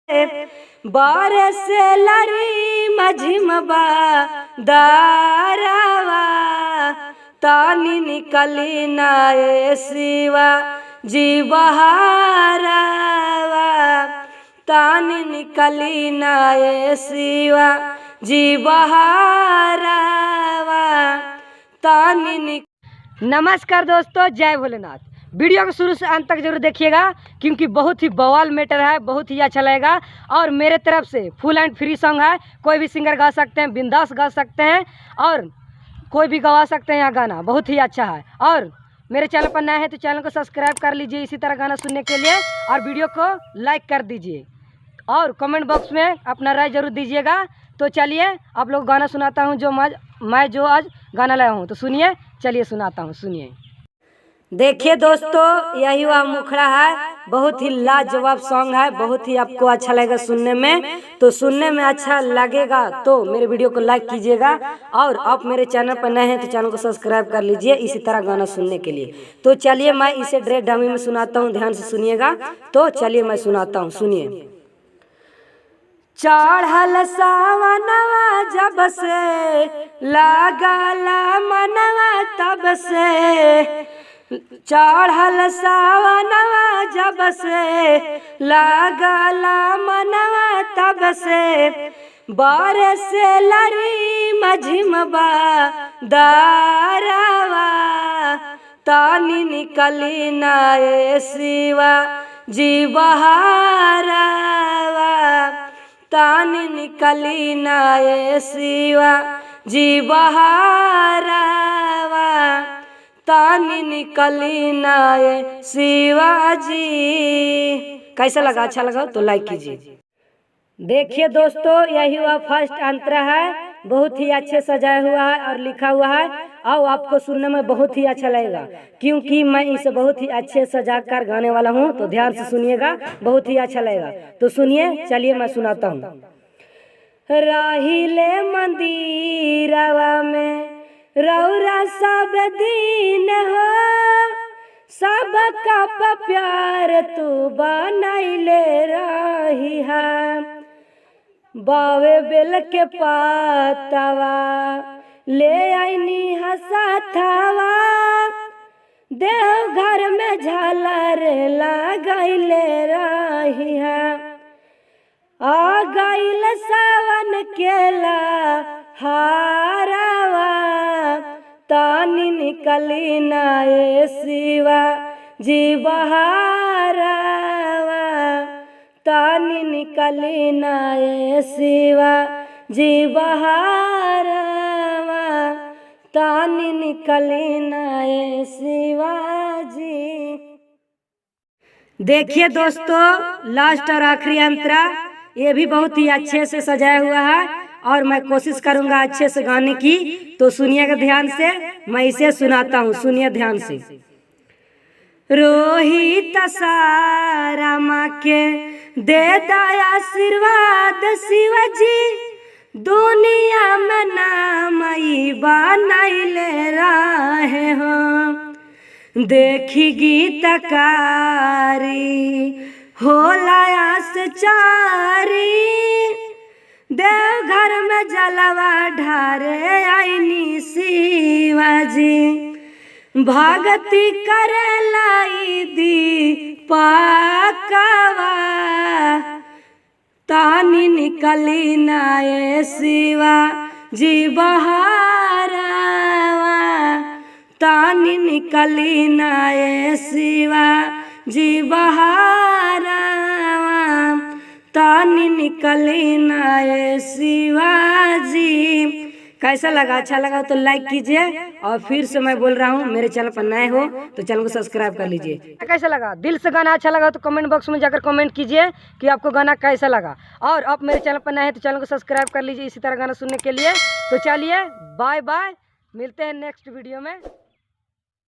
बारस लरी मझिमबा दारावा तानी निकली नाए शिवा जी बहारावा तानी निकली नाए शिवा जी बहारावा तानी। नमस्कार दोस्तों, जय भोलेनाथ। वीडियो को शुरू से अंत तक जरूर देखिएगा क्योंकि बहुत ही बवाल मैटर है, बहुत ही अच्छा लगेगा। और मेरे तरफ से फुल एंड फ्री सॉन्ग है, कोई भी सिंगर गा सकते हैं, बिंदास गा सकते हैं और कोई भी गवा सकते हैं। यहाँ गाना बहुत ही अच्छा है। और मेरे चैनल पर नए हैं तो चैनल को सब्सक्राइब कर लीजिए इसी तरह गाना सुनने के लिए, और वीडियो को लाइक कर दीजिए और कमेंट बॉक्स में अपना राय जरूर दीजिएगा। तो चलिए आप लोग गाना सुनाता हूँ जो मैं आज गाना लाया हूँ, तो सुनिए। चलिए सुनाता हूँ, सुनिए। देखिए दोस्तों, यही वह मुखड़ा है, बहुत ही लाजवाब सॉन्ग है, बहुत ही आपको अच्छा लगेगा सुनने में। तो सुनने में अच्छा लगेगा तो मेरे वीडियो को लाइक कीजिएगा, और आप मेरे चैनल पर नए हैं तो चैनल को सब्सक्राइब कर लीजिए इसी तरह गाना सुनने के लिए। तो चलिए मैं इसे डायरेक्ट डमी में सुनाता हूँ, ध्यान से सुनिएगा। तो चलिए मैं सुनाता हूँ, सुनिए। चढ़ल सावनवा जब से लागला मनवा तब से, चढ़ल सावनवा जब से लागला मनवा तब से, बारस लरी मझिमबा दारावा तानी निकली नाए शिवा जी बहारावा तानी निकली नाए शिवा जी बहारावा तानी निकली नाए शिवा जी। कैसा लगा? अच्छा लगा तो लाइक कीजिए। देखिए दोस्तों, यही हुआ फर्स्ट अंतरा है, बहुत ही अच्छे सजाया हुआ है और लिखा हुआ है, और आपको सुनने में बहुत ही अच्छा लगेगा क्योंकि मैं इसे बहुत ही अच्छे सजा कर गाने वाला हूँ। तो ध्यान से सुनिएगा, बहुत ही अच्छा लगेगा। तो सुनिए, चलिए मैं सुनाता हूँ। राहिले मंदिरवा में रौरा सब दिन हो, सबका प्यार तू बनैले रही है, बावे बेल के पातवा ले आईनी हसाथवा, देव घर में झालर लगैले रही है, आ गईल सावन केला हारावा तानी निकली नाए शिवा जी बहारावा तानी निकली नाए शिवा जी बहारावा तानी निकली नाए शिवा जी। देखिए दोस्तों, लास्ट और आखिरी अंतरा ये भी बहुत ही अच्छे से सजाया हुआ है, और मैं कोशिश करूंगा अच्छे से गाने की। तो सुनिएगा ध्यान से, मैं इसे सुनाता हूँ, सुनिए ध्यान से। रोहित सारा माँ के दे दया आशीर्वाद शिवजी, दुनिया में नाम बनैले रहे हो, देखी गीतकारी होला आसचारी, देवघर में जलवा ढारे आईनी शिवाजी, भगती करे लाई दीपकवा तानी निकली नाए शिवा जी बहारावा तानी निकली नाए शिवा जी बहारावा तानी निकली नाए शिवा जी। कैसा लगा? अच्छा लगा तो लाइक कीजिए, और फिर से मैं बोल रहा हूँ, मेरे चैनल पर नए हो तो चैनल को सब्सक्राइब कर लीजिए। कैसा लगा? दिल से गाना अच्छा लगा तो कमेंट बॉक्स में जाकर कमेंट कीजिए कि आपको गाना कैसा लगा, और आप मेरे चैनल पर नए हैं तो चैनल को सब्सक्राइब कर लीजिए इसी तरह गाना सुनने के लिए। तो चलिए बाय बाय, मिलते हैं नेक्स्ट वीडियो में।